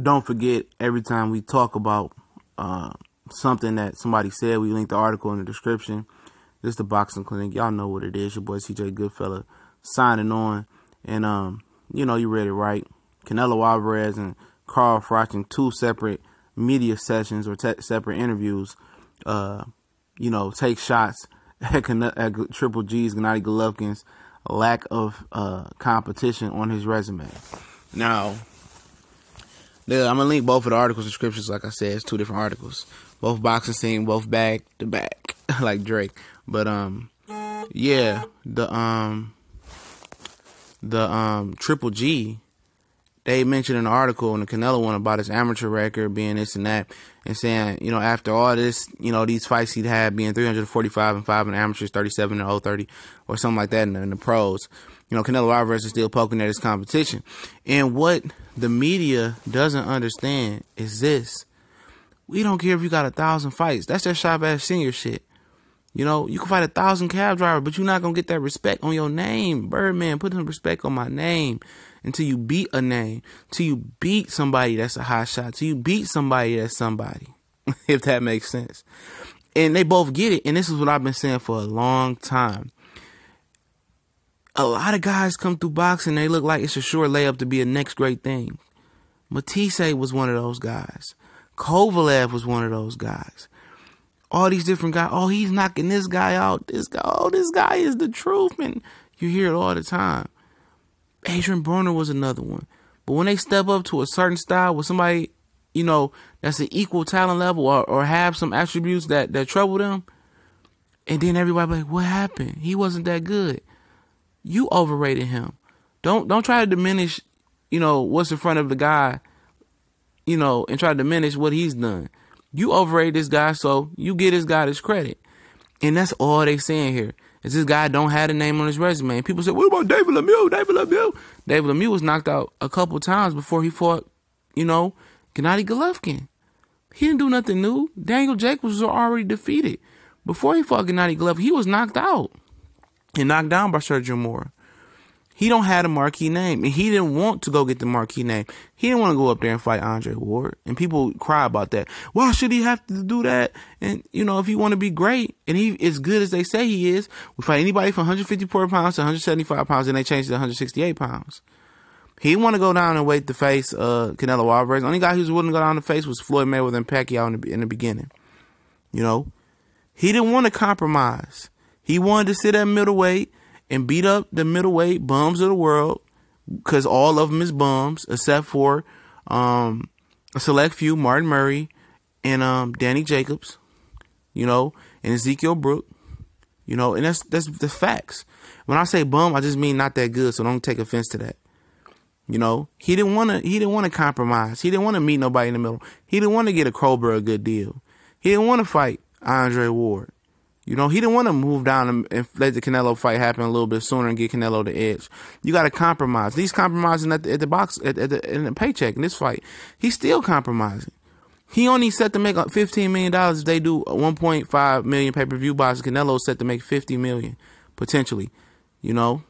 don't forget, every time we talk about something that somebody said, we link the article in the description. This is the Boxing Clinic. Y'all know what it is. Your boy CJ Goodfella signing on. And, you read it right. Canelo Alvarez and Carl Froch in 2 separate media sessions or separate interviews, take shots at Triple G's, Gennady Golovkin's lack of competition on his resume. Now, I'm going to link both of the articles descriptions. Like I said, it's 2 different articles. Both boxing scene, both back to back, like Drake. But, the Triple G, they mentioned in the article in the Canelo one about his amateur record being this and that, and saying, after all this, these fights he'd had being 345-5 in the amateurs, 37-0-30, or something like that in the pros, Canelo Alvarez is still poking at his competition. And what the media doesn't understand is this: we don't care if you got 1,000 fights. That's that Shabazz Senior shit. You can fight 1,000 cab drivers, but you're not going to get that respect on your name. Birdman, put some respect on my name until you beat a name, till you beat somebody that's a hot shot, till you beat somebody that's somebody, if that makes sense. And they both get it, and this is what I've been saying for a long time. A lot of guys come through boxing, they look like it's a sure layup to be a next great thing. Matisse was one of those guys. Kovalev was one of those guys. All these different guys. Oh, he's knocking this guy out. This guy is the truth, man. You hear it all the time. Adrian Broner was another one. But when they step up to a certain style with somebody, that's an equal talent level or have some attributes that trouble them, and then everybody be like, what happened? He wasn't that good. You overrated him. Don't try to diminish, what's in front of the guy, and try to diminish what he's done. You overrate this guy, so you give this guy his credit. And that's all they saying here. Is this guy don't have a name on his resume. And people say, what about David Lemieux? David Lemieux was knocked out a couple times before he fought, Gennady Golovkin. He didn't do nothing new. Daniel Jacobs was already defeated. Before he fought Gennady Golovkin, he was knocked out and knocked down by Sergio Mora. He don't have a marquee name, and he didn't want to go get the marquee name. He didn't want to go up there and fight Andre Ward, and people cry about that. Why should he have to do that? And, if he want to be great, and he as good as they say he is, we fight anybody from 154 pounds to 175 pounds, and they changed it to 168 pounds. He didn't want to go down and wait to face Canelo Alvarez. The only guy who was willing to go down to face was Floyd Mayweather and Pacquiao in the beginning. He didn't want to compromise. He wanted to sit at middleweight and beat up the middleweight bums of the world, because all of them is bums, except for a select few, Martin Murray and Danny Jacobs, and Ezekiel Brook, and that's the facts. When I say bum, I just mean not that good, so don't take offense to that. He didn't want to compromise. He didn't want to meet nobody in the middle. He didn't want to get a Colbert a good deal. He didn't want to fight Andre Ward. He didn't want to move down and let the Canelo fight happen a little bit sooner and get Canelo the edge. You got to compromise. He's compromising at the box in the paycheck in this fight. He's still compromising. He only set to make $15 million if they do a 1.5 million pay-per-view buys. Canelo set to make $50 million potentially. And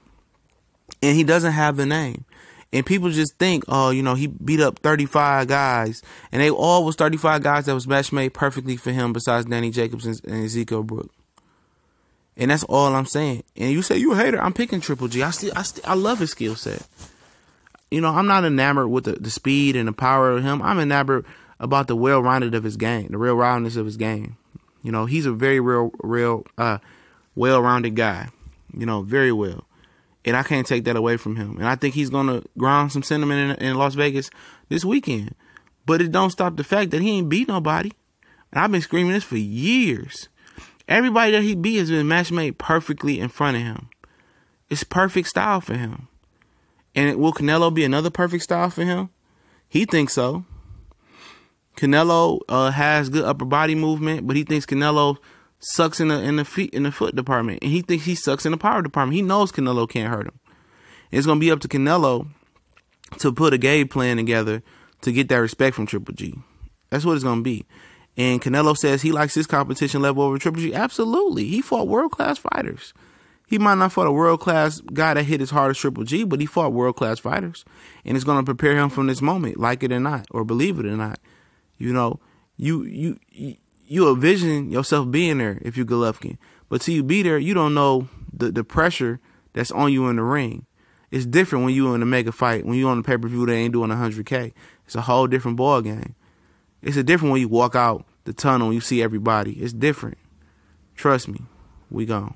he doesn't have the name. And people just think, he beat up 35 guys, and they all was 35 guys that was match made perfectly for him besides Danny Jacobs and Ezekiel Brook. And that's all I'm saying. And you say you a hater. I'm picking Triple G. I love his skill set. I'm not enamored with the speed and the power of him. I'm enamored about the well-rounded of his game, the real roundness of his game. He's a very well-rounded guy. Very well. And I can't take that away from him. And I think he's going to ground some sentiment in Las Vegas this weekend. But it don't stop the fact that he ain't beat nobody. And I've been screaming this for years. Everybody that he beat has been match made perfectly in front of him. It's perfect style for him. And will Canelo be another perfect style for him? He thinks so. Canelo has good upper body movement, but he thinks Canelo sucks in the foot department, and he thinks he sucks in the power department. He knows Canelo can't hurt him. It's gonna be up to Canelo to put a game plan together to get that respect from Triple G. That's what it's gonna be. And Canelo says he likes his competition level over Triple G. Absolutely. He fought world-class fighters. He might not fought a world-class guy that hit as hard as Triple G, but he fought world-class fighters. And it's going to prepare him from this moment, like it or not, or believe it or not. You know, you envision yourself being there if you're Golovkin. But till you be there, you don't know the pressure that's on you in the ring. It's different when you're in a mega fight. When you're on the pay-per-view, they ain't doing 100K. It's a whole different ball game. It's a different when you walk out the tunnel and you see everybody. It's different. Trust me. We gone.